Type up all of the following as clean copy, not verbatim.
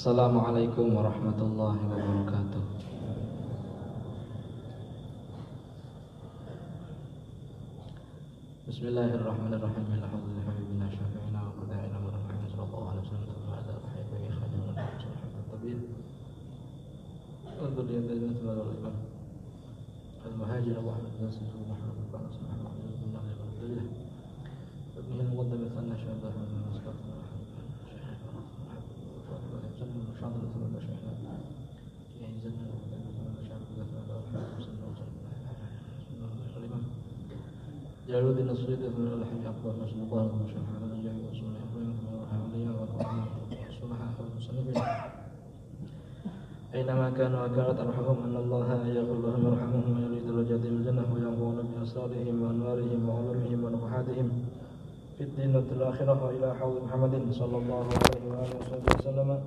Assalamualaikum warahmatullahi wabarakatuh. Bismillahirrahmanirrahim. Alhamdulillahi habibina syafi'ina wa qada'ina wa rahmatullahi sallallahu alaihi wasallam wa ala alihi wa sahbihi wa sallam tabi'in. Untuk dia dari Muhammad al-Imam al-Muhajir Muhammad bin Nasir Muhammad bin Banas Muhammad bin Ali bin Abdullah ibn al-Muqaddam al-Thanna Syahdah bin Mustafa Jalaluddin As-Suyuti min al-Hajj Abdullah Rasulullah wa syafa'ana najah wa sunnah Ibrahim wa hawliya wa sunnah wa musannifin Aynama kanu akarat arhamhum anna Allah yaghfirulahum yarhamuhum wa yuridu rajatihim al-jannah wa yanfa'una bi asrarihim wa anwarihim wa ulumihim wa nafahatihim fid din wal akhirah wa ila hawli Muhammadin sallallahu alaihi wa alihi wasallam.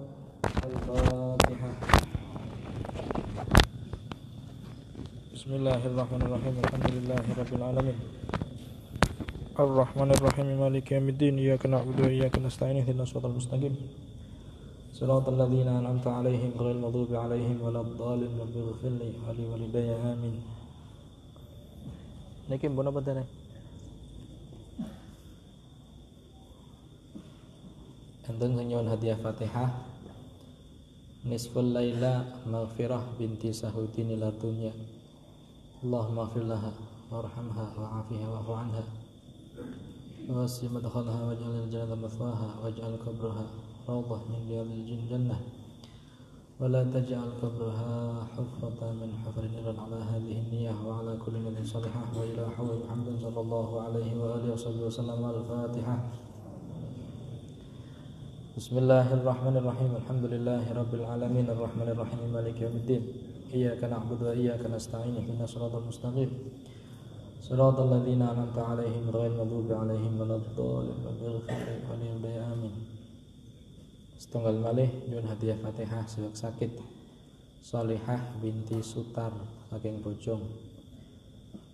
Al-Fatihah. Bismillahirrahmanirrahim. Alhamdulillahirabbil alamin. Ar-Rahmanir-Rahim. Maliki yaumiddin. Iyyaka na'budu wa iyyaka nasta'in. Ihdinas siratal mustaqim. Shiratal ladzina an'amta 'alaihim ghairil maghdubi 'alaihim waladdallin. Rabbighfir li wa li walidayya amin. Niki mbon apa tane? Enten sing nyuwun hadiah Fatihah. Nisful Laila Maghfirah binti Sahudin Latunya. Allahumma ighfir laha warhamha wa'afiha wa'fu anha wasi madkhalha waj'al al-jannata mathwaha waj'al qabraha rawdah min riyadil jannah wa la taj'al qabraha hufratan min hufrin niran ala hadhihi an-niyyah wa ala kulli niyyatin salihah wa ila hawli Muhammadin sallallahu alaihi wa alihi wasallam. Al-Fatihah. Bismillahirrahmanirrahim. Alhamdulillahirabbil alamin. Arrahmanirrahim. Maliki yaumiddin. Iyyaka na'budu wa iyyaka nasta'in. Ihdinas siratal mustaqim. Shiratal ladzina an'amta 'alaihim ghairil maghdubi 'alaihim waladdallin. Rabbighfir wa li amin. Setunggal malih nyuwun hadiah Fatihah sewek sakit Shalihah binti Sutar saking Bojong.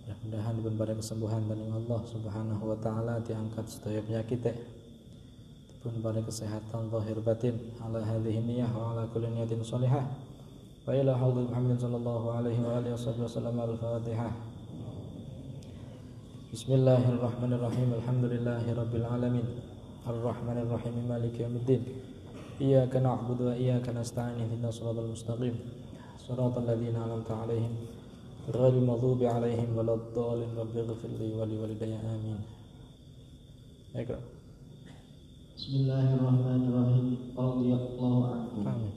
Mudah-mudahan dipun paring kesembuhan dening Allah Subhanahu wa taala, diangkat sedaya penyakit pun paring kesehatan zahir batin ala hadhihi niyyah wa ala kulli niyatin shalihah wa ila haudhi Muhammadin sallallahu alaihi wa alihi wasallam. Al-Fatihah. Bismillahirrahmanirrahim. Alhamdulillahirabbil alamin. Arrahmanirrahim. Maliki yaumiddin. Iyyaka na'budu wa iyyaka nasta'in. Ihdinas siratal mustaqim. Shiratal ladzina an'amta 'alaihim ghairil maghdubi 'alaihim waladdallin. Rabbighfir li wa li walidayya amin. Baik. Bismillahirrahmanirrahim. Radhiyallahu anhu. Amin.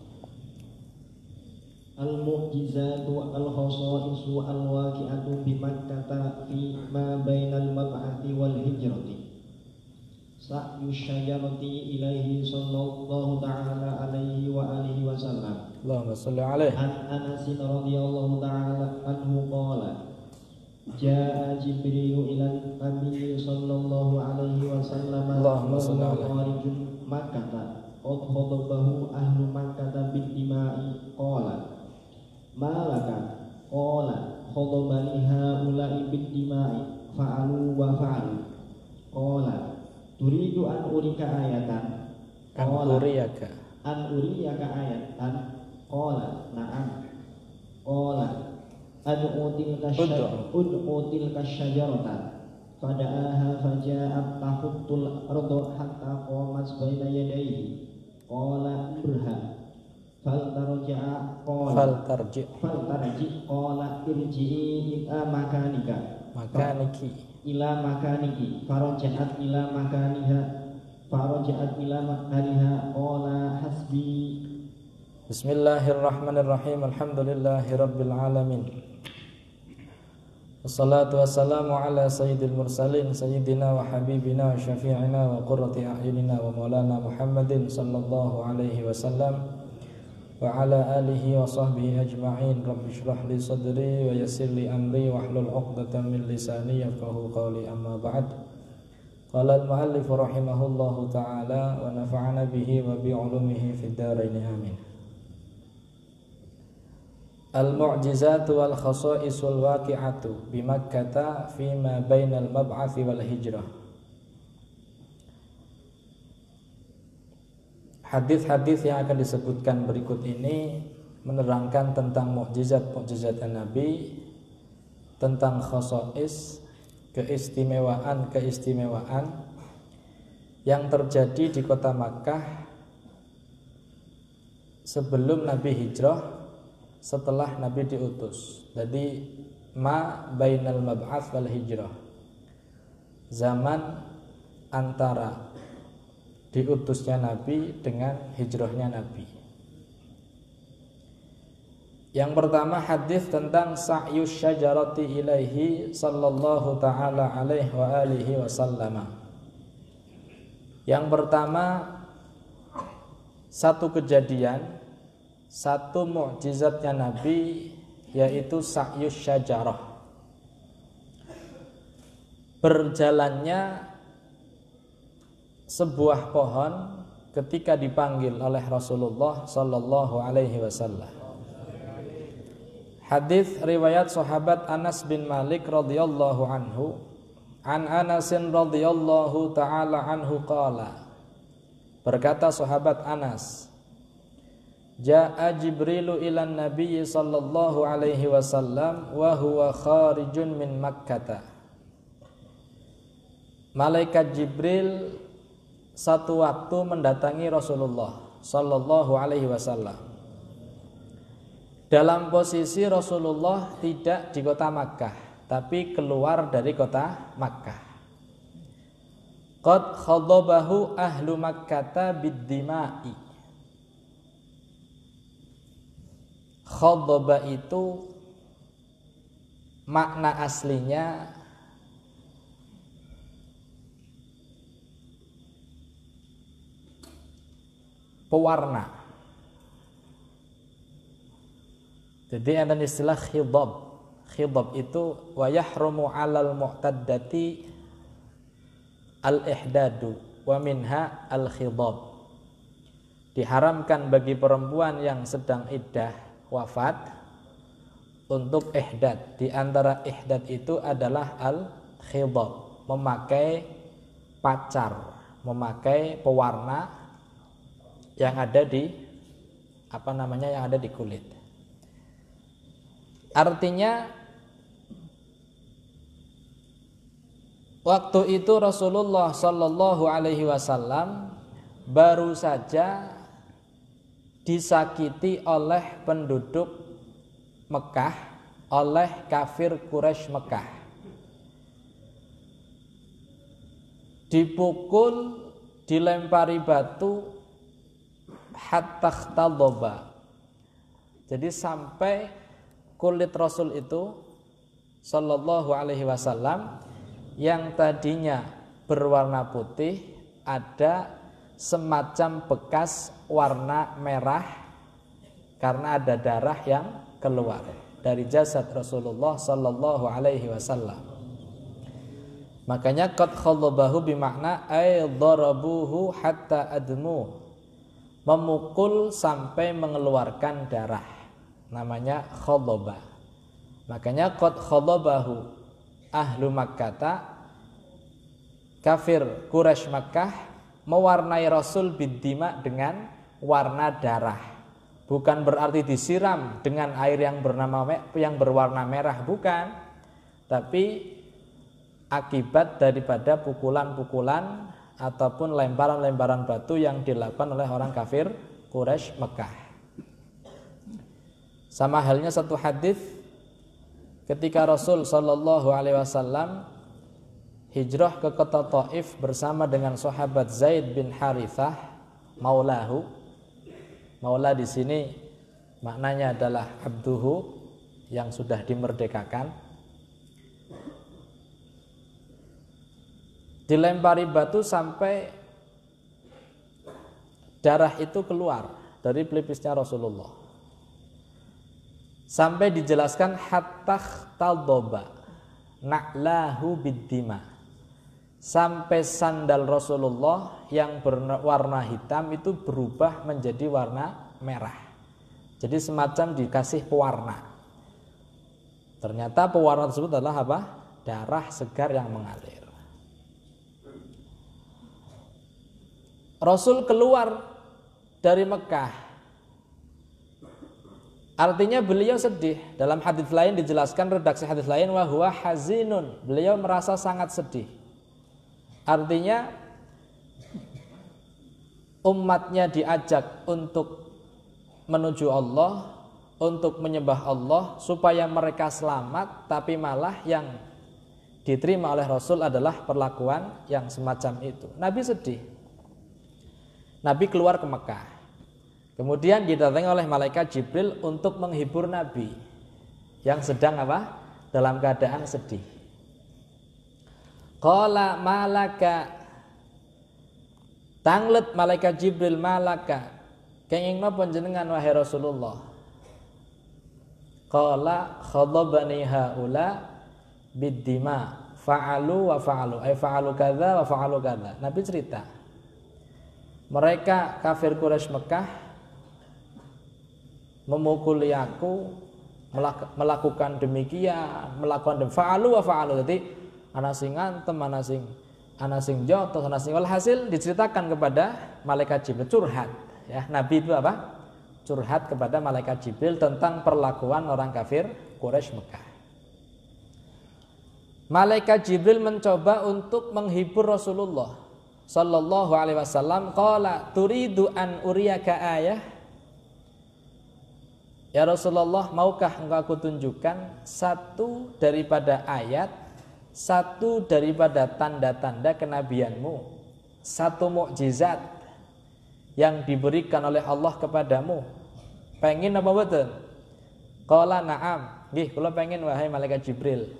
Al-mu'jizatu al-khasa'isu al-waqi'atu bi Makkah fi ma bainal mab'ati wal hijrati. Sa'yu syajarati ilaihi sallallahu ta'ala alaihi wa alihi wa sallam. Allahumma shalli alaihi. An Anas radhiyallahu ta'ala anhu qala Ja'a Jibril ila Nabi sallallahu alaihi wasallam Allahumma shalli alaihi. Kharijun Makkah qad khadabahu ahlu Makkah bil ima'i qala malaka qala khadabani haula'i bil ima'i fa'alu wa fa'alu qala turidu an urika ayatan qala an uriyaka ayatan qala na'am qala Ud'util kasyajarata fada'aha faja'at tahuttul ardu hatta qamat baina yadayhi qala murha faltarji qala irji'i ila makaniki faraja'at ila makaniha qala hasbi. Bismillahirrahmanirrahim. Alhamdulillahirabbil alamin. Wassalatu wassalamu ala sayyidil mursalin sayyidina wa habibina wa syafi'ina wa qurrati a'yunina wa maulana Muhammadin sallallahu alaihi wasallam wa ala alihi wa sahbihi ajma'in. Rabbi shrah li sadri wa yassir li amri wa hlul 'uqdatam min lisani yafqahu qawli. Amma ba'd. Qala al-muallif rahimahullahu ta'ala wa nafa'ana bihi wa bi 'ulumihi fid dharain amin. Al-mu'jizatu wal khasa'isul waqi'atu bi Makkah fi ma bainal mab'athi wal hijrah. hadis-hadis yang akan disebutkan berikut ini menerangkan tentang mukjizat-mukjizat Nabi, tentang khosais, keistimewaan yang terjadi di kota Makkah sebelum Nabi hijrah, setelah Nabi diutus. Jadi ma bainal mab'ats wal hijrah, zaman antara diutusnya Nabi dengan hijrahnya Nabi. Yang pertama hadis tentang sa'yus syajarati ilaihi sallallahu ta'ala alaihi wa alihi wasallam. Yang pertama, satu kejadian, satu mukjizatnya Nabi, yaitu sa'yus syajarah, berjalannya sebuah pohon ketika dipanggil oleh Rasulullah sallallahu alaihi wasallam. Hadis riwayat sahabat Anas bin Malik radhiyallahu anhu, an Anasin radhiyallahu taala anhu qala, berkata sahabat Anas, jaa Jibrilu ilan Nabi sallallahu alaihi wasallam wa huwa kharijun min Makkah. Malaikat Jibril satu waktu mendatangi Rasulullah sallallahu alaihi wasallam dalam posisi Rasulullah tidak di kota Makkah, tapi keluar dari kota Makkah. Qad khadabahu ahlu Makkata bid-dima'i. Khadaba itu makna aslinya pewarna. Jadi ada istilah khidab. Khidab itu wa yahrumu 'alal mu'taddati al-ihdadu wa minha al-khidab. Diharamkan bagi perempuan yang sedang iddah wafat untuk ihdad. Di antara ihdad itu adalah al-khidab, memakai pacar, memakai pewarna yang ada di yang ada di kulit. Artinya waktu itu Rasulullah sallallahu alaihi wasallam baru saja disakiti oleh penduduk Mekah, oleh kafir Quraisy Mekah. Dipukul, dilempari batu hatta ikhtadaba. Jadi sampai kulit Rasul itu sallallahu alaihi wasallam yang tadinya berwarna putih ada semacam bekas warna merah karena ada darah yang keluar dari jasad Rasulullah sallallahu alaihi wasallam. Makanya qad khadabahu bimakna ay darabuhu hatta admu, memukul sampai mengeluarkan darah, namanya khadaba. Makanya qad khadabahu ahlu Makkata, kafir Quraisy Makkah mewarnai Rasul biddima dengan warna darah. Bukan berarti disiram dengan air yang berwarna merah, bukan. Tapi akibat daripada pukulan-pukulan ataupun lemparan-lemparan batu yang dilakukan oleh orang kafir Quraisy Makkah. Sama halnya satu hadis ketika Rasul sallallahu alaihi wasallam hijrah ke kota Taif bersama dengan sahabat Zaid bin Harithah maulahu. Maula di sini maknanya adalah abduhu, yang sudah dimerdekakan. Dilempari batu sampai darah itu keluar dari pelipisnya Rasulullah. Sampai dijelaskan hatta ikhtadaba na'lahu biddima, sampai sandal Rasulullah yang berwarna hitam itu berubah menjadi warna merah. Jadi semacam dikasih pewarna. Ternyata pewarna tersebut adalah apa? Darah segar yang mengalir. Rasul keluar dari Mekah. Artinya beliau sedih. Dalam hadis lain dijelaskan, redaksi hadis lain, wa huwa hazinun. Beliau merasa sangat sedih. Artinya umatnya diajak untuk menuju Allah, untuk menyembah Allah supaya mereka selamat, tapi malah yang diterima oleh Rasul adalah perlakuan yang semacam itu. Nabi sedih. Nabi keluar ke Mekah. Kemudian didatangi oleh malaikat Jibril untuk menghibur Nabi yang sedang apa? Dalam keadaan sedih. Qala malaka, tanglet malaikat Jibril, malaka, kenging napa panjenengan wahai Rasulullah? Qala khadabani haula biddima fa'alu wa fa'alu, ay fa'alu kadza wa fa'alu kadza. Nabi cerita, mereka kafir Quraisy Mekah memukuli aku, melakukan demikian, melakukan fa'alu wa fa'alu. Jadi ana sing ngantem, ana sing jotos, ana sing walhasil diceritakan kepada malaikat Jibril, curhat ya. Nabi itu apa? Curhat kepada malaikat Jibril tentang perlakuan orang kafir Quraisy Mekah. Malaikat Jibril mencoba untuk menghibur Rasulullah sallallahu alaihi wasallam. Qala turidu an uriyaka ayah? Ya Rasulullah, maukah engkau aku tunjukkan satu daripada ayat, satu daripada tanda-tanda kenabianmu, satu mukjizat yang diberikan oleh Allah kepadamu? Pengen apa betul? Qala na'am. Nggih, kula pengen wahai malaikat Jibril.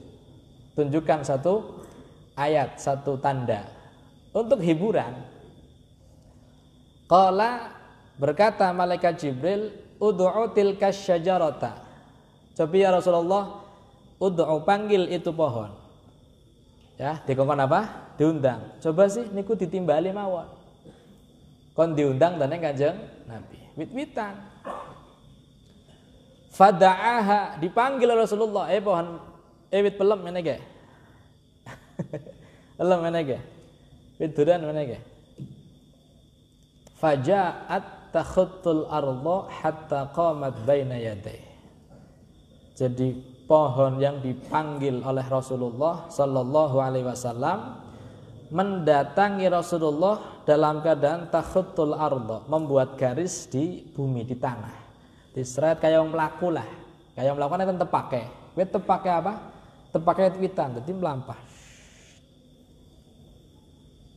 Tunjukkan satu ayat, satu tanda untuk hiburan. Qala, berkata malaikat Jibril, ud'u tilka syajarata. Coba ya Rasulullah, ud'u, panggil itu pohon. Ya, dikongkon apa? Diundang. Coba sih niku ditimbali mawon. Kon diundang dan Kanjeng Nabi. Wit-witan. Fada'aha, dipanggil Rasulullah, pohon wit pelem ngene ge. Pelem ngene ge. Wit duran ngene ge. Faja'at takhuttul arda hatta qamat baina yaday. Jadi pohon yang dipanggil oleh Rasulullah sallallahu alaihi wasallam mendatangi Rasulullah dalam keadaan takhuttul arda, membuat garis di bumi, di tanah. Diseret kayak yang melaku lah. Kayak yang melakukan itu tepake. Wit tepake apa? Tepake witan, jadi melampah.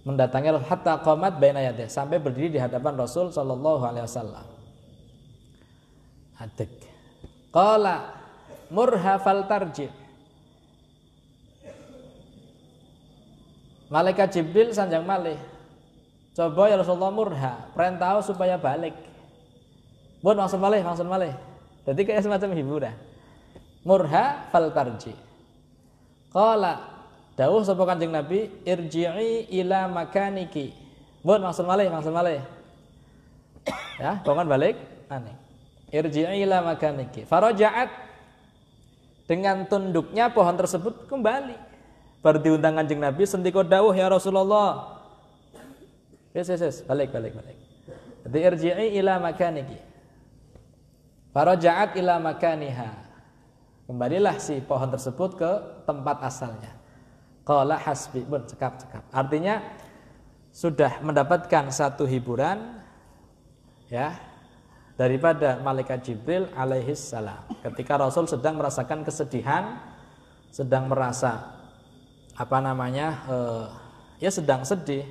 Mendatangi hatta qamat baina yaday, sampai berdiri di hadapan Rasul sallallahu alaihi wasallam. Adek. Qala murha fal tarji. Malaikat Jibril sanjang malih. Coba ya Rasulullah, murha, perintah supaya balik. Buat maksud malih. Jadi kayak semacam hiburan. Murha fal tarji. Qala, dawuh sapa Kanjeng Nabi, irji'i ila makaniki. Buat maksud malih. Ya, bangun balik. Aneh. Irji'i ila makaniki. Faraja'at, dengan tunduknya pohon tersebut kembali. Baru diundang Kanjeng Nabi, sendika dawuh ya Rasulullah. Yes, balik. Jadi irji'i ila makaniki. Faraja'at ila makaniha. Kembalilah si pohon tersebut ke tempat asalnya. Qala hasbi, cekap. Artinya sudah mendapatkan satu hiburan ya daripada malaikat Jibril alaihi salam. Ketika Rasul sedang merasakan kesedihan, sedang merasa ya sedang sedih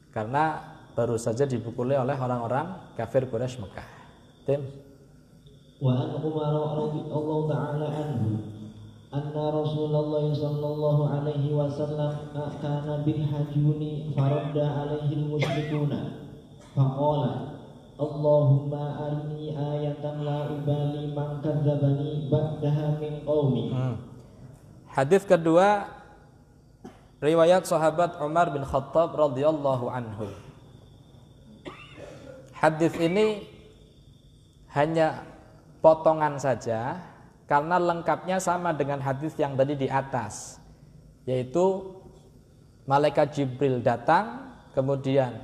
karena baru saja dipukuli oleh orang-orang kafir Quraisy Mekah. Tim. Wa an Umar radhiyallahu ta'ala anhu anna Rasulullah sallallahu alaihi wasallam kana bil hajuni faradda alaihi al-musyrikuna faqala Allahumma arini ayatan la ubali man kadzdzabani ba'daha min qaumi. Hadis kedua riwayat sahabat Umar bin Khattab radhiyallahu anhu. Hadis ini hanya potongan saja karena lengkapnya sama dengan hadis yang tadi di atas, yaitu malaikat Jibril datang, kemudian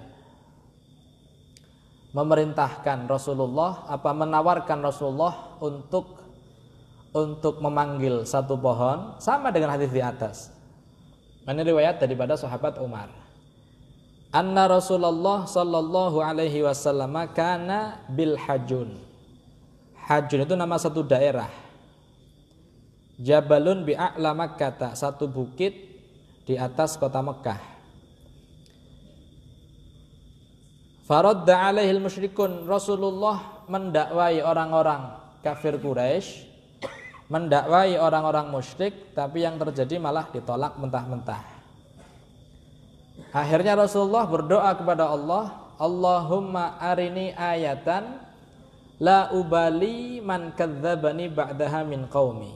memerintahkan Rasulullah, menawarkan Rasulullah untuk memanggil satu pohon, sama dengan hadis di atas. Ini riwayat daripada sahabat Umar. Anna Rasulullah sallallahu alaihi wasallam kana bil Hajun. Hajun itu nama satu daerah. Jabalun bi a'la Makkah, satu bukit di atas kota Mekah. Faradda alaihil musyrikun. Rasulullah mendakwai orang-orang kafir Quraisy, mendakwai orang-orang musyrik, tapi yang terjadi malah ditolak mentah-mentah. Akhirnya Rasulullah berdoa kepada Allah, Allahumma arini ayatan la ubali man kadzdzabani ba'daha min qaumi.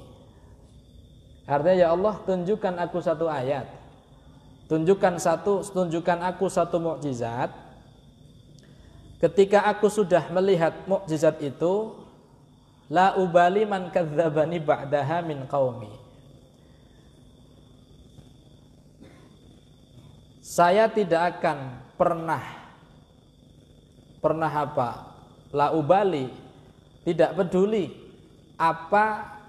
Artinya, ya Allah, tunjukkan aku satu ayat, tunjukkan aku satu mukjizat. Ketika aku sudah melihat mukjizat itu, la ubali man kadzdzabani ba'daha min qaumi. Saya tidak akan pernah apa? La ubali, tidak peduli apa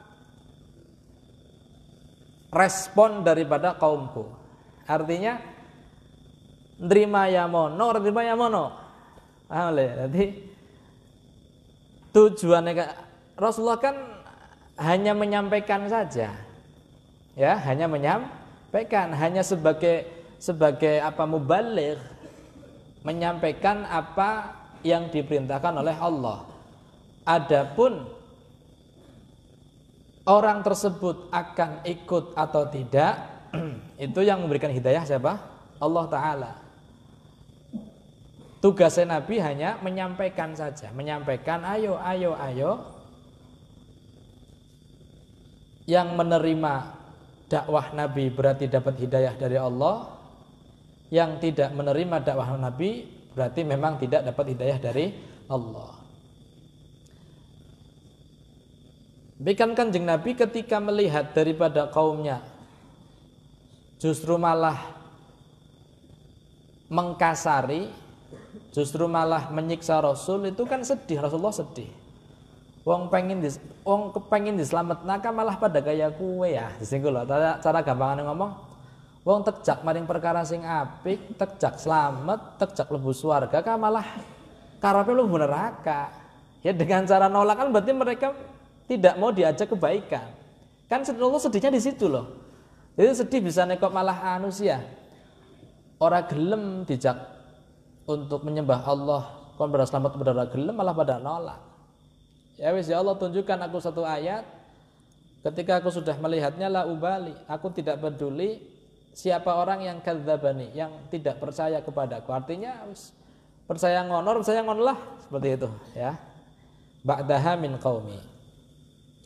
respon daripada kaumku. Artinya nerima ya mono, nerima ya mono. Jadi tujuannya Rasulullah kan hanya menyampaikan saja. Ya, hanya menyampaikan, hanya sebagai mubaligh, menyampaikan apa yang diperintahkan oleh Allah. Adapun orang tersebut akan ikut atau tidak, itu yang memberikan hidayah siapa? Allah Ta'ala. Tugasnya Nabi hanya menyampaikan saja, menyampaikan ayo. Yang menerima dakwah Nabi berarti dapat hidayah dari Allah. Yang tidak menerima dakwah Nabi berarti memang tidak dapat hidayah dari Allah. Bahkan Kanjeng Nabi ketika melihat daripada kaumnya justru malah mengkasari, justru malah menyiksa Rasul, itu kan sedih. Rasulullah sedih. Wong kepengin diselametna malah pada gaya kue ya. Disinggung loh, cara gampangan ngomong. Wong tekjak maring perkara sing apik, tekjak slamet, tekjak lebu swarga, malah karepe mlebu neraka. Ya dengan cara nolak kan berarti mereka tidak mau diajak kebaikan. Kan Allah sedihnya di situ loh. Jadi sedih bisa nekok malah manusia. Ora gelem dijak untuk menyembah Allah, kon pada selamat pada gelem malah pada nolak. Ya wis, ya Allah, tunjukkan aku satu ayat. Ketika aku sudah melihatnya, la ubali, aku tidak peduli siapa orang yang kadzdzabani, yang tidak percaya kepadaku. Artinya percaya ngonor lah, seperti itu ya. Ba'daha min qaumi.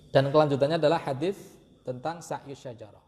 Dan kelanjutannya adalah hadis tentang sa'yus syajarah.